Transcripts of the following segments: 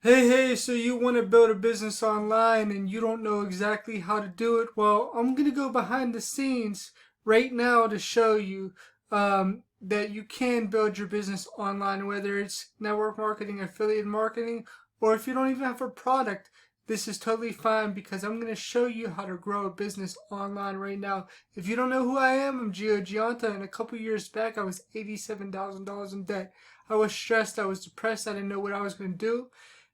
Hey, so you want to build a business online and you don't know exactly how to do it? Well, I'm going to go behind the scenes right now to show you that you can build your business online, whether it's network marketing, affiliate marketing, or if you don't even have a product. This is totally fine because I'm going to show you how to grow a business online right now. If you don't know who I am, I'm Gio Gianta, and a couple years back I was $87,000 in debt. I was stressed, I was depressed, I didn't know what I was going to do.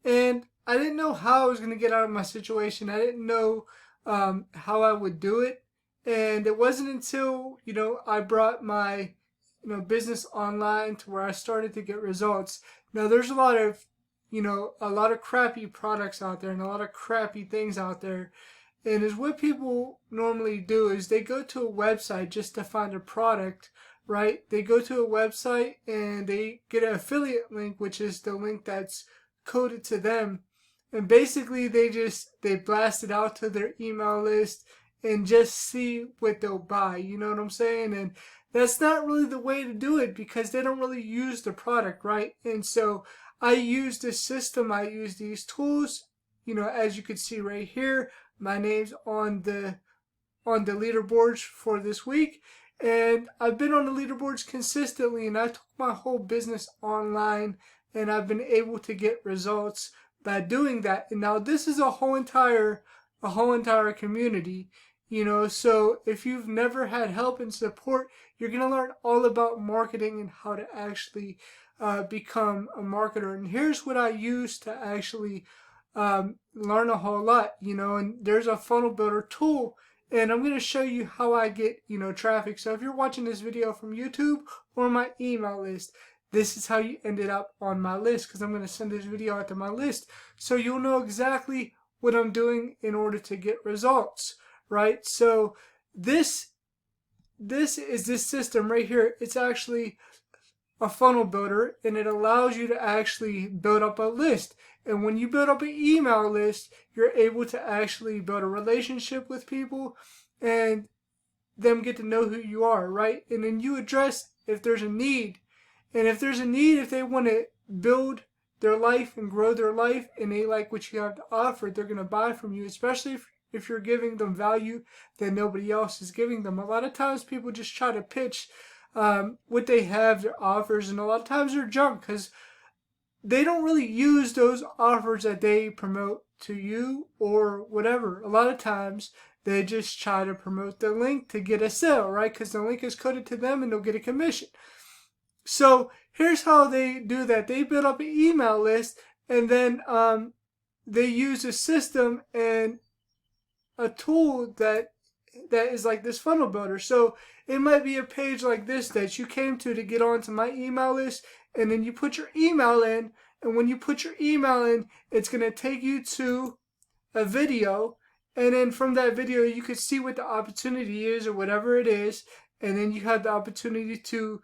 And I didn't know how I was going to get out of my situation. I didn't know how I would do it. And it wasn't until, I brought my, business online to where I started to get results. Now, there's a lot of, a lot of crappy products out there and a lot of crappy things out there. And is what people normally do is they go to a website just to find a product, right? They go to a website and they get an affiliate link, which is the link that's coded to them, and basically they blast it out to their email list and just see what they'll buy. You know what I'm saying? And that's not really the way to do it because they don't really use the product, right? And so I use this system, I use these tools. As you can see right here, my name's on the leaderboards for this week. And I've been on the leaderboards consistently, and I took my whole business online, and I've been able to get results by doing that. And now this is a whole entire community. So if you've never had help and support, you're gonna learn all about marketing and how to actually become a marketer. And here's what I use to actually learn a whole lot. And there's a funnel builder tool, and I'm going to show you how I get, traffic. So if you're watching this video from YouTube or my email list, this is how you ended up on my list, because I'm going to send this video out to my list so you'll know exactly what I'm doing in order to get results, right? So this is this system right here. It's actually a funnel builder, and it allows you to actually build up a list. And when you build up an email list, you're able to actually build a relationship with people and them get to know who you are, right? And then you address if there's a need. And if there's a need, if they want to build their life and grow their life and they like what you have to offer, they're going to buy from you, especially if you're giving them value that nobody else is giving them. A lot of times people just try to pitch what they have, their offers, and a lot of times they're junk because they don't really use those offers that they promote to you or whatever. A lot of times they just try to promote the link to get a sale, right? Because the link is coded to them and they'll get a commission. So here's how they do that. They build up an email list, and then they use a system and a tool that is like this funnel builder. So it might be a page like this that you came to get onto my email list, and then you put your email in, and when you put your email in, it's going to take you to a video, and then from that video you could see what the opportunity is or whatever it is, and then you have the opportunity to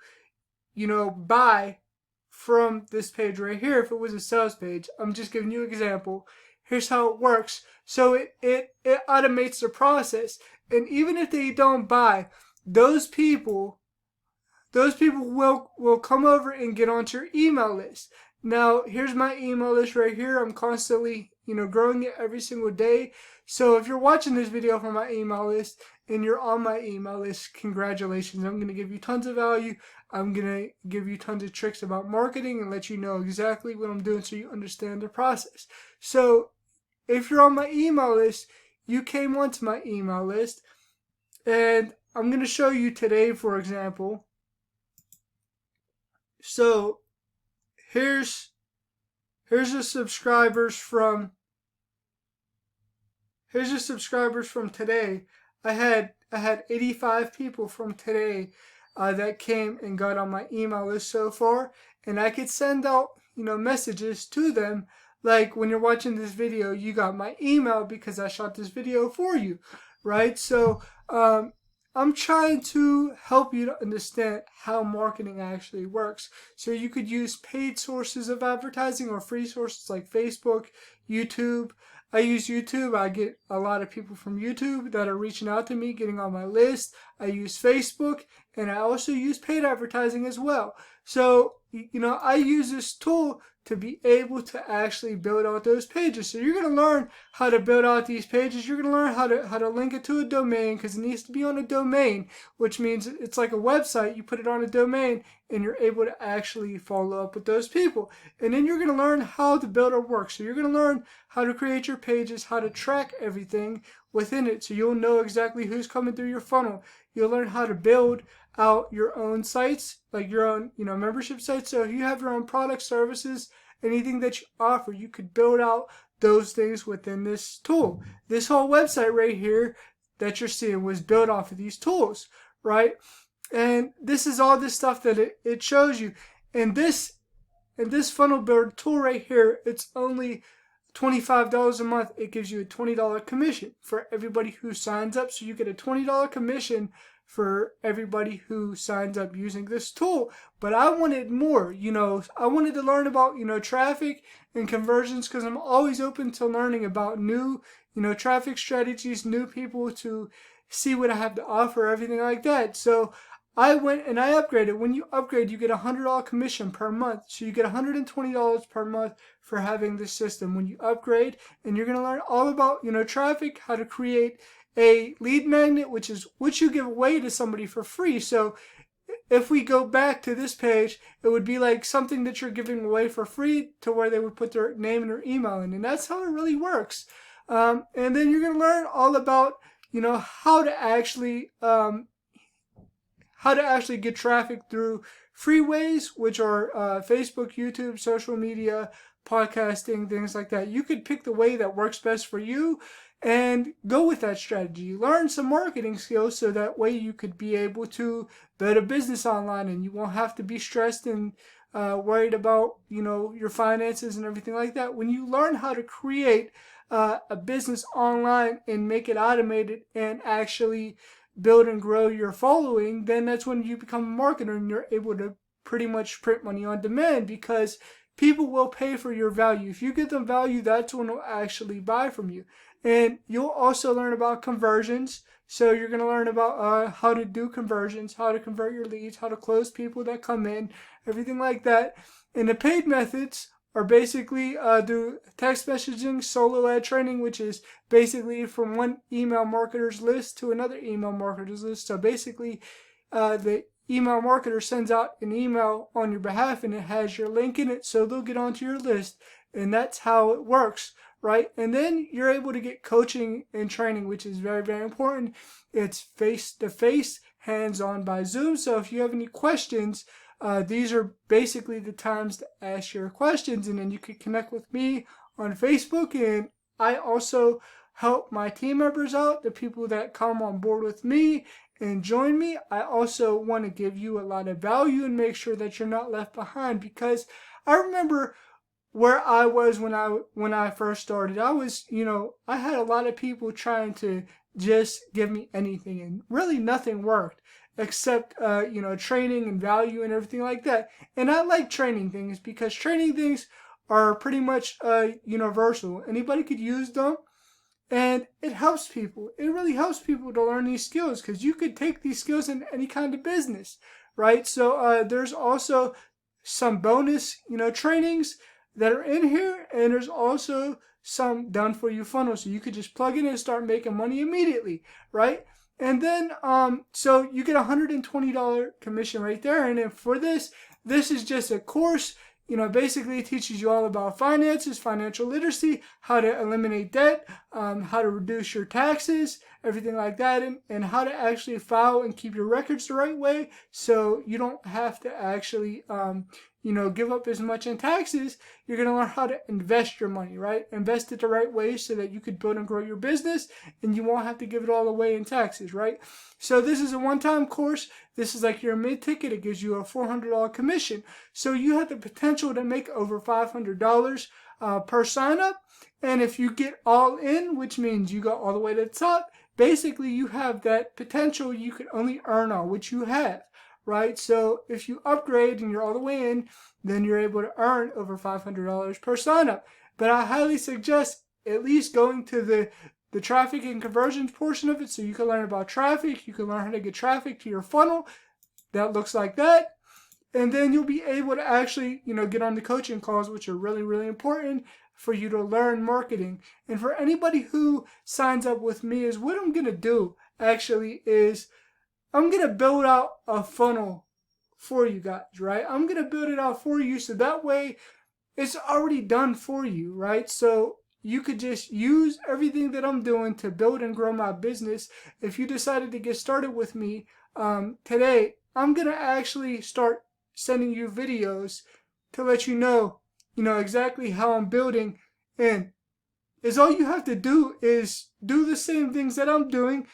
buy from this page right here. If it was a sales page, I'm just giving you an example. Here's how it works. So it automates the process. And even if they don't buy, those people will come over and get onto your email list. Now, here's my email list right here. I'm constantly, growing it every single day. So if you're watching this video from my email list and you're on my email list, congratulations. I'm going to give you tons of value. I'm going to give you tons of tricks about marketing and let you know exactly what I'm doing so you understand the process. So if you're on my email list, you came onto my email list, and I'm going to show you today, for example. So here's the subscribers from today. I had 85 people from today that came and got on my email list so far, and I could send out messages to them, like when you're watching this video, you got my email because I shot this video for you, right? So I'm trying to help you to understand how marketing actually works. So you could use paid sources of advertising or free sources like Facebook, YouTube. I use YouTube. I get a lot of people from YouTube that are reaching out to me, getting on my list. I use Facebook, and I also use paid advertising as well. So, I use this tool to be able to actually build out those pages. So you're going to learn how to build out these pages. You're going to learn how to link it to a domain, because it needs to be on a domain, which means it's like a website. You put it on a domain and you're able to actually follow up with those people. And then you're going to learn how to build a work. So you're going to learn how to create your pages, how to track everything within it, so you'll know exactly who's coming through your funnel. You'll learn how to build out your own sites, like your own, membership sites. So if you have your own products, services, anything that you offer, you could build out those things within this tool. This whole website right here that you're seeing was built off of these tools, right? And this is all this stuff that it shows you. And this funnel builder tool right here, it's only $25 a month. It gives you a $20 commission for everybody who signs up. So you get a $20 commission for everybody who signs up using this tool. But I wanted more, I wanted to learn about, traffic and conversions, because I'm always open to learning about new, traffic strategies, new people to see what I have to offer, everything like that. So I went and I upgraded. When you upgrade, you get a $100 commission per month. So you get $120 per month for having this system when you upgrade. And you're going to learn all about, traffic, how to create a lead magnet, which is what you give away to somebody for free. So if we go back to this page, it would be like something that you're giving away for free, to where they would put their name and their email in. And that's how it really works. And then you're going to learn all about, how to actually get traffic through free ways, which are Facebook, YouTube, social media, podcasting, things like that. You could pick the way that works best for you and go with that strategy. Learn some marketing skills, so that way you could be able to build a business online, and you won't have to be stressed and worried about, your finances and everything like that. When you learn how to create a business online and make it automated and actually build and grow your following, then that's when you become a marketer and you're able to pretty much print money on demand, because people will pay for your value. If you give them value, that's when they'll actually buy from you. And you'll also learn about conversions. So you're going to learn about how to do conversions, how to convert your leads, how to close people that come in, everything like that. And the paid methods are basically through text messaging, solo ad training, which is basically from one email marketer's list to another email marketer's list. So basically, the email marketer sends out an email on your behalf, and it has your link in it, so they'll get onto your list. And that's how it works, right? And then you're able to get coaching and training, which is very, very important. It's face-to-face, hands-on by Zoom. So if you have any questions, these are basically the times to ask your questions, and then you can connect with me on Facebook. And I also help my team members out, the people that come on board with me and join me. I also want to give you a lot of value and make sure that you're not left behind, because I remember where I was when I first started. I was, I had a lot of people trying to just give me anything, and really nothing worked except, training and value and everything like that. And I like training things, because training things are pretty much universal. Anybody could use them, and it helps people. It really helps people to learn these skills, because you could take these skills in any kind of business, right? So there's also some bonus, trainings that are in here, and there's also some done for you funnels, so you could just plug in and start making money immediately, right? And then so you get $120 commission right there. And then for this is just a course. Basically it teaches you all about finances, financial literacy, how to eliminate debt, how to reduce your taxes, everything like that, and how to actually file and keep your records the right way, so you don't have to actually give up as much in taxes. You're going to learn how to invest your money, right? Invest it the right way, so that you could build and grow your business, and you won't have to give it all away in taxes, right? So this is a one-time course. This is like your mid-ticket. It gives you a $400 commission. So you have the potential to make over $500 per sign-up. And if you get all in, which means you go all the way to the top, basically you have that potential you could only earn on what you have, right? So if you upgrade and you're all the way in, then you're able to earn over $500 per sign-up. But I highly suggest at least going to the traffic and conversions portion of it, so you can learn about traffic. You can learn how to get traffic to your funnel. That looks like that. And then you'll be able to actually, get on the coaching calls, which are really, really important for you to learn marketing. And for anybody who signs up with me, is what I'm going to do actually is I'm going to build out a funnel for you guys, right? I'm going to build it out for you so that way it's already done for you, right? So you could just use everything that I'm doing to build and grow my business. If you decided to get started with me today, I'm going to actually start sending you videos to let you know, exactly how I'm building. And is all you have to do is do the same things that I'm doing,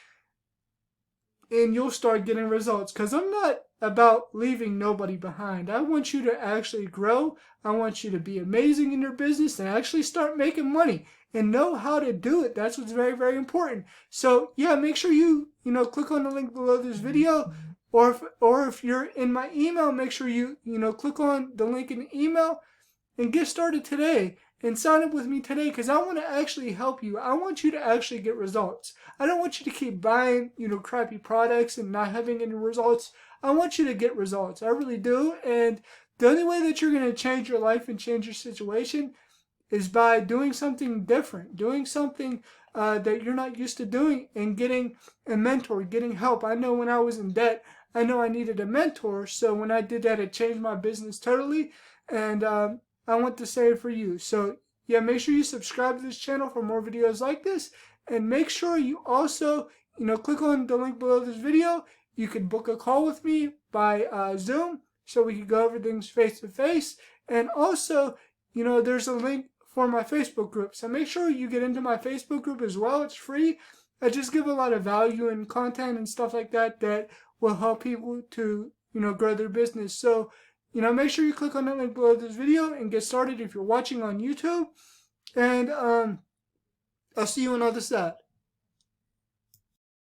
and you'll start getting results. Because I'm not about leaving nobody behind. I want you to actually grow. I want you to be amazing in your business and actually start making money and know how to do it. That's what's very, very important. So yeah, make sure you click on the link below this video, or if you're in my email, make sure you click on the link in the email and get started today and sign up with me today, because I want to actually help you. I want you to actually get results. I don't want you to keep buying, crappy products and not having any results. I want you to get results. I really do. And the only way that you're going to change your life and change your situation is by doing something different, doing something that you're not used to doing, and getting a mentor, getting help. I know when I was in debt, I know I needed a mentor. So when I did that, it changed my business totally. And I want the same for you. So yeah, make sure you subscribe to this channel for more videos like this. And make sure you also, click on the link below this video. You can book a call with me by Zoom so we can go over things face to face. And also, there's a link for my Facebook group. So make sure you get into my Facebook group as well. It's free. I just give a lot of value and content and stuff like that that will help people to, grow their business. So, make sure you click on that link below this video and get started if you're watching on YouTube. And I'll see you on the other side.